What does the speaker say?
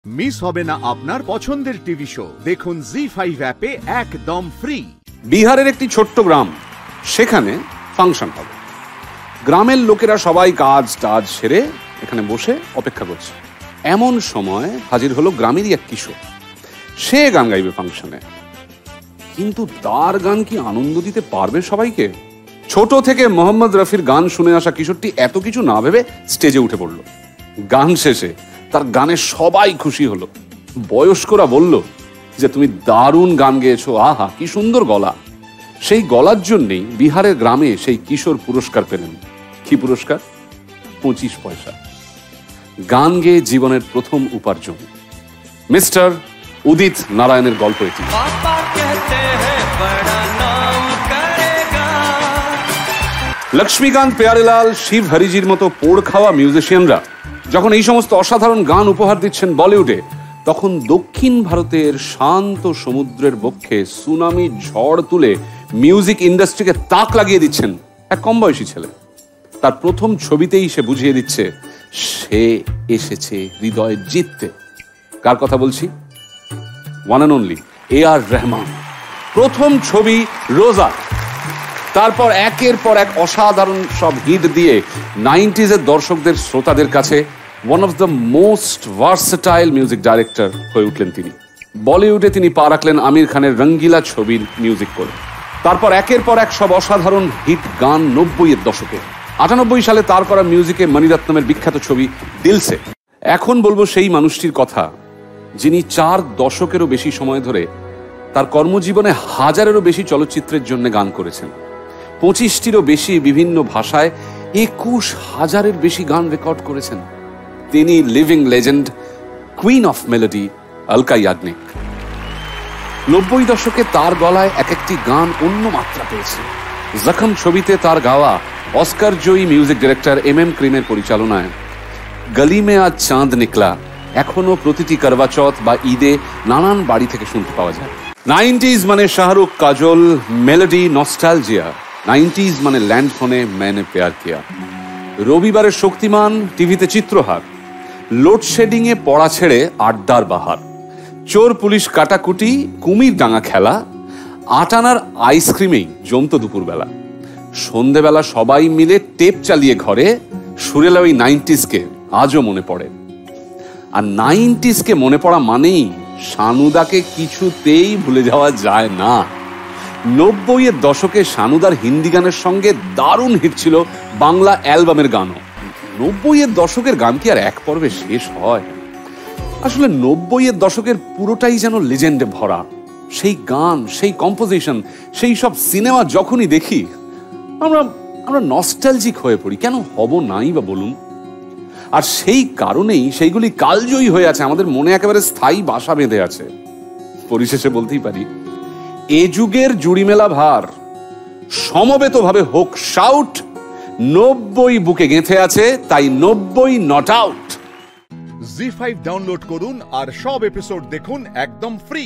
Miss হবে না আপনার পছন্দের টিভি শো। দেখুন জি5 অ্যাপে একদম ফ্রি। বিহারের একটি ছোট্ট গ্রাম, সেখানে ফাংশন হবে। গ্রামের লোকেরা সবাই কাজ টাজ সেরে এখানে বসে অপেক্ষা করছে। এমন সময় হাজির হলো গ্রামেরই এক কিশোর। সে গান গাইবে ফাংশনে, কিন্তু তার গান কি আনন্দ দিতে পারবে সবাইকে? ছোট থেকে মোহাম্মদ রফির গান শুনে আসা কিশোরটি এত কিছু না ভেবে স্টেজে উঠে পড়ল। গান শেষে তার গানে সবাই খুশি হলো। বয়স্করা বলল যে তুমি দারুণ গান গেয়েছো, আহা কি সুন্দর গলা। সেই গলার জন্যেই বিহারের গ্রামে সেই কিশোর পুরস্কার পেলেন। কি পুরস্কার? 25 পয়সা। গান গেয়ে জীবনের প্রথম উপার্জন। মিস্টার উদিত নারায়ণের গল্প এটি। লক্ষ্মীকান্ত, প্যারেলাল, শিব হরিজির মতো পোড় খাওয়া মিউজিশিয়ানরা যখন এই সমস্ত অসাধারণ গান উপহার দিচ্ছেন বলিউডে, তখন দক্ষিণ ভারতের শান্ত সমুদ্রের বক্ষে সুনামি ঝড় তুলে মিউজিক ইন্ডাস্ট্রিকে তাক লাগিয়ে দিচ্ছেন এক কম বয়সী ছেলে। তার প্রথম ছবিতেই সে বুঝিয়ে দিচ্ছে সে এসেছে হৃদয় জিততে। কার কথা বলছি? One and only AR Rahman. প্রথম ছবি রোজা, তারপর একের পর এক অসাধারণ সব হিট দিয়ে 90s এর দর্শকদের শ্রোতাদের কাছে one of the most versatile music director হয়ে উঠলেন তিনি। বলিউডে তিনি পা রাখলেন আমির খানের রঙ্গিলা ছবির মিউজিক করে। তারপর একের পর এক সব অসাধারণ হিট গান 90-এর দশকে। 98 সালে তার করা মিউজিকে মণিরত্নমের বিখ্যাত ছবি দিলসে। এখন বলবো সেই মানুষটির কথা যিনি 4 দশকেরও বেশি সময় ধরে তার কর্মজীবনে 1000-এরও বেশি চলচ্চিত্রের জন্য গান করেছেন। 25টিরও বেশি বিভিন্ন ভাষায় 21,000-এর বেশি গান রেকর্ড করেছেন। তিনি living legend, queen of melody Alka Yagnik. 90 দশকে তার গলায় এক একটি গান অন্য মাত্রা পেয়েছে। জখম ছবিতে তার গাওয়া অস্কার জয়ী মিউজিক ডিরেক্টর MM ক্রিমের পরিচালনায় গলি মে আজ চাঁদ নিকলা এখনো প্রতিটি করবা চৌথ বা ঈদে নানান বাড়ি থেকে শুনতে পাওয়া যায়। 90s মানে শাহরুখ, কাজল, মেলোডি, নস্টালজিয়া। 90s মানে ল্যান্ডফোনে मैंने प्यार किया। রবিবারের শক্তিমান, টিভিতে চিত্রহার, লোডশেডিং এ পড়া ছেড়ে আড্ডার বাহার, চোর পুলিশ কাটাকুটি, কুমির ডাঙা খেলা, আটানার আইসক্রিমেই জমতো দুপুরবেলা। সন্ধেবেলা সবাই মিলে টেপ চালিয়ে ঘরে সুরেলা ওই 90s-কে আজও মনে পড়ে। আর 90s-কে মনে পড়া মানেই শানুদাকে কিছুতেই ভুলে যাওয়া যায় না। 90-এর দশকে শানুদার হিন্দি গানের সঙ্গে দারুণ হিট ছিল বাংলা অ্যালবামের গানও। 90-এর দশকের গান কি আর এক পর্বে শেষ হয়? আসলে 90-এর দশকের পুরোটাই যেন লেজেন্ডে ভরা। সেই গান, সেই কম্পোজিশন, সেই সব সিনেমা যখনই দেখি আমরা নস্টালজিক হয়ে পড়ি। কেন হব নাই বা বলুন? আর সেই কারণেই সেইগুলি কালজয়ী হয়ে আছে, আমাদের মনে একেবারে স্থায়ী বাসা বেঁধে আছে। পরিশেষে বলতেই পারি, এ যুগের জুড়িমেলা ভার সমবেতভাবে হোক শাউট। 90 বুকে গেঁথে আছে, তাই 90 নট আউট। জি5 ডাউনলোড করুন আর সব এপিসোড দেখুন একদম ফ্রি।